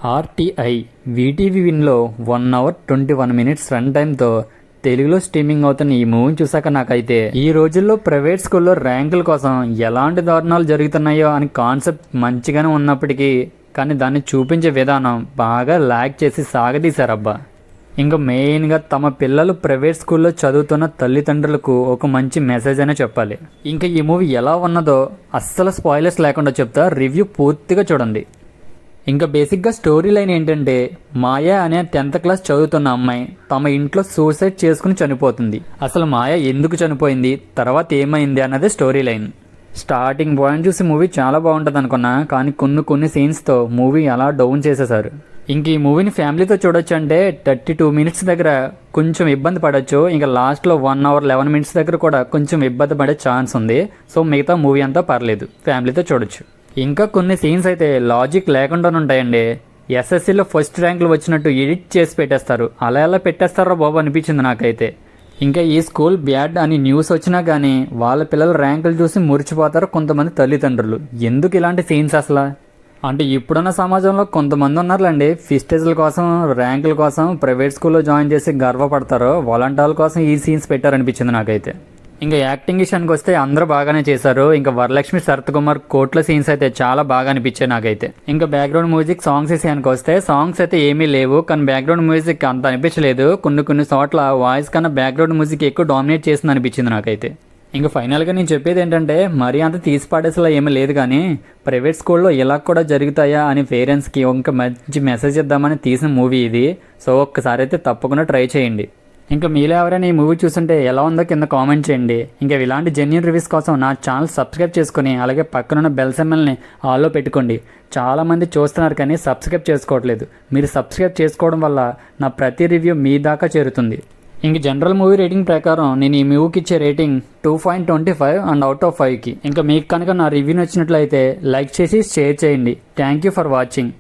RTI వీటీవీ విన్లో 1 hour 21 minutes run టైంతో తెలుగులో స్ట్రీమింగ్ అవుతున్న ఈ మూవీని చూసాక నాకైతే ఈ రోజుల్లో ప్రైవేట్ స్కూల్లో ర్యాంకుల కోసం ఎలాంటి దారుణాలు జరుగుతున్నాయో అని కాన్సెప్ట్ మంచిగానే ఉన్నప్పటికీ కానీ దాన్ని చూపించే విధానం బాగా ల్యాగ్ చేసి సాగదీశారబ్బా. ఇంకా మెయిన్గా తమ పిల్లలు ప్రైవేట్ స్కూల్లో చదువుతున్న తల్లిదండ్రులకు ఒక మంచి మెసేజ్ అనే చెప్పాలి. ఇంకా ఈ మూవీ ఎలా ఉన్నదో అస్సలు స్పాయిలర్స్ లేకుండా చెప్తా, రివ్యూ పూర్తిగా చూడండి. ఇంకా బేసిక్గా స్టోరీ లైన్ ఏంటంటే, మాయా అనే 10th క్లాస్ చదువుతున్న అమ్మాయి తమ ఇంట్లో సూసైడ్ చేసుకుని చనిపోతుంది. అసలు మాయా ఎందుకు చనిపోయింది, తర్వాత ఏమైంది అన్నదే స్టోరీ లైన్. స్టార్టింగ్ పాయింట్ చూసి మూవీ చాలా బాగుంటుంది అనుకున్నా, కానీ కొన్ని సీన్స్తో మూవీ అలా డౌన్ చేసేశారు. ఇంక ఈ మూవీని ఫ్యామిలీతో చూడొచ్చు అంటే 32 మినిట్స్ దగ్గర కొంచెం ఇబ్బంది పడవచ్చు. ఇంకా లాస్ట్లో 1 అవర్ 11 మినిట్స్ దగ్గర కూడా కొంచెం ఇబ్బంది పడే ఛాన్స్ ఉంది. సో మిగతా మూవీ అంతా పర్లేదు, ఫ్యామిలీతో చూడొచ్చు. ఇంకా కొన్ని సీన్స్ అయితే లాజిక్ లేకుండా ఉంటాయండి. ఎస్ఎస్సీలో ఫస్ట్ ర్యాంకులు వచ్చినట్టు ఎడిట్ చేసి పెట్టేస్తారు. అలా ఎలా పెట్టేస్తారో బాబు అనిపించింది నాకైతే. ఇంకా ఈ స్కూల్ బ్యాడ్ అని న్యూస్ వచ్చినా కానీ వాళ్ళ పిల్లల ర్యాంకులు చూసి మురిచిపోతారు కొంతమంది తల్లిదండ్రులు. ఎందుకు ఇలాంటి సీన్స్ అసలు? అంటే ఇప్పుడున్న సమాజంలో కొంతమంది ఉన్నారులేండి, ఫిస్టేజ్ల కోసం ర్యాంకుల కోసం ప్రైవేట్ స్కూల్లో జాయిన్ చేసి గర్వపడతారో వాలంటీర్ల కోసం ఈ సీన్స్ పెట్టారనిపించింది నాకైతే. ఇంకా యాక్టింగ్ విషయానికి వస్తే అందరూ బాగానే చేశారు. ఇంకా వరలక్ష్మి, శరత్ కుమార్ కోట్ల సీన్స్ అయితే చాలా బాగా అనిపించాయి నాకైతే. ఇంకా బ్యాక్గ్రౌండ్ మ్యూజిక్, సాంగ్స్ విషయానికి వస్తే సాంగ్స్ అయితే ఏమీ లేవు, కానీ బ్యాక్గ్రౌండ్ మ్యూజిక్ అంత అనిపించలేదు. కొన్ని చోట్ల వాయిస్ కన్నా బ్యాక్గ్రౌండ్ మ్యూజిక్ ఎక్కువ డామినేట్ చేసింది అనిపించింది నాకైతే. ఇంకా ఫైనల్గా నేను చెప్పేది ఏంటంటే, మరీ అంత తీసి పాడేసేలా ఏమీ లేదు, కానీ ప్రైవేట్ స్కూల్లో ఇలా కూడా జరుగుతాయా అని పేరెంట్స్కి ఒక మంచి మెసేజ్ ఇద్దామని తీసిన మూవీ ఇది. సో ఒక్కసారి అయితే తప్పకుండా ట్రై చేయండి. ఇంకా మీలో ఎవరైనా ఈ మూవీ చూస్తుంటే ఎలా ఉందో కింద కామెంట్ చేయండి. ఇంకా ఇలాంటి జెన్యూన్ రివ్యూస్ కోసం నా ఛానల్ సబ్స్క్రైబ్ చేసుకుని అలాగే పక్కనున్న బెల్ సింబల్ని ఆల్లో పెట్టుకోండి. చాలామంది చూస్తున్నారు కానీ సబ్స్క్రైబ్ చేసుకోవట్లేదు. మీరు సబ్స్క్రైబ్ చేసుకోవడం వల్ల నా ప్రతి రివ్యూ మీ దాకా చేరుతుంది. ఇంక జనరల్ మూవీ రేటింగ్ ప్రకారం నేను ఈ మూవీకి ఇచ్చే రేటింగ్ 2.25 అండ్ అవుట్ ఆఫ్ 5కి. ఇంకా మీకు కనుక నా రివ్యూ నచ్చినట్లయితే లైక్ చేసి షేర్ చేయండి. Thank you for watching.